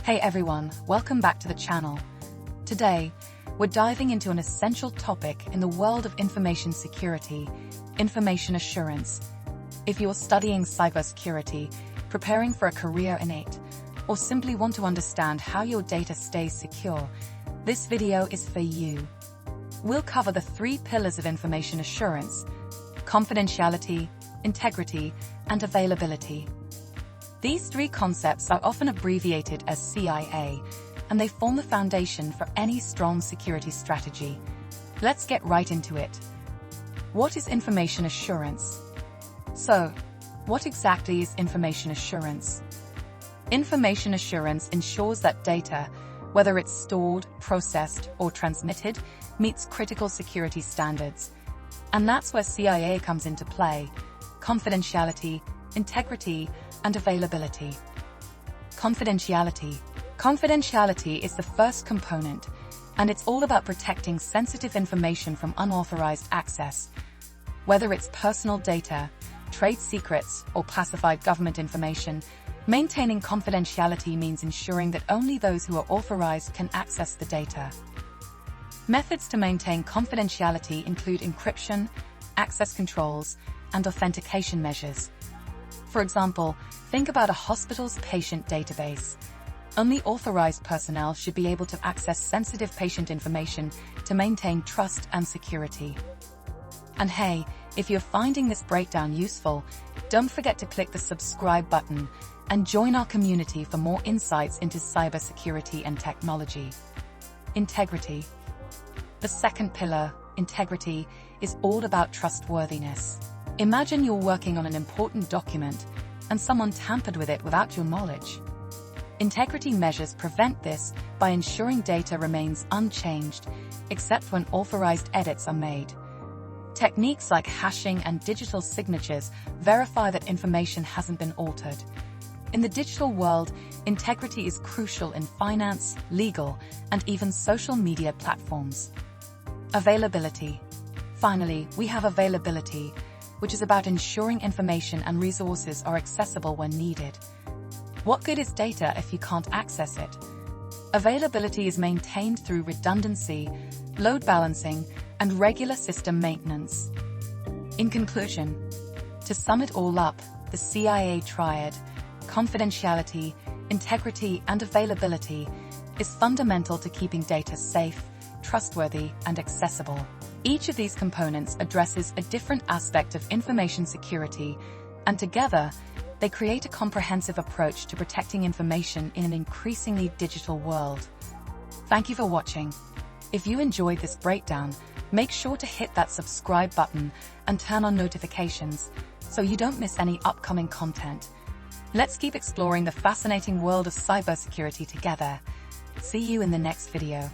Hey everyone, welcome back to the channel. Today, we're diving into an essential topic in the world of information security, information assurance. If you're studying cybersecurity, preparing for a career in it, or simply want to understand how your data stays secure, this video is for you. We'll cover the 3 pillars of information assurance: confidentiality, integrity, and availability. These 3 concepts are often abbreviated as CIA, and they form the foundation for any strong security strategy. Let's get right into it. What is information assurance? So, what exactly is information assurance? Information assurance ensures that data, whether it's stored, processed, or transmitted, meets critical security standards. And that's where CIA comes into play: confidentiality, integrity, and availability. Confidentiality. Confidentiality is the first component, and it's all about protecting sensitive information from unauthorized access. Whether it's personal data, trade secrets, or classified government information, maintaining confidentiality means ensuring that only those who are authorized can access the data. Methods to maintain confidentiality include encryption, access controls, and authentication measures. For example, think about a hospital's patient database. Only authorized personnel should be able to access sensitive patient information to maintain trust and security. And hey, if you're finding this breakdown useful, don't forget to click the subscribe button and join our community for more insights into cybersecurity and technology. Integrity. The second pillar, integrity, is all about trustworthiness. Imagine you're working on an important document and someone tampered with it without your knowledge. Integrity measures prevent this by ensuring data remains unchanged, except when authorized edits are made. Techniques like hashing and digital signatures verify that information hasn't been altered. In the digital world, integrity is crucial in finance, legal, and even social media platforms. Availability. Finally, we have availability, which is about ensuring information and resources are accessible when needed. What good is data if you can't access it? Availability is maintained through redundancy, load balancing, and regular system maintenance. In conclusion, to sum it all up, the CIA triad, confidentiality, integrity, and availability, is fundamental to keeping data safe, trustworthy, and accessible. Each of these components addresses a different aspect of information security, and together, they create a comprehensive approach to protecting information in an increasingly digital world. Thank you for watching. If you enjoyed this breakdown, make sure to hit that subscribe button and turn on notifications so you don't miss any upcoming content. Let's keep exploring the fascinating world of cybersecurity together. See you in the next video.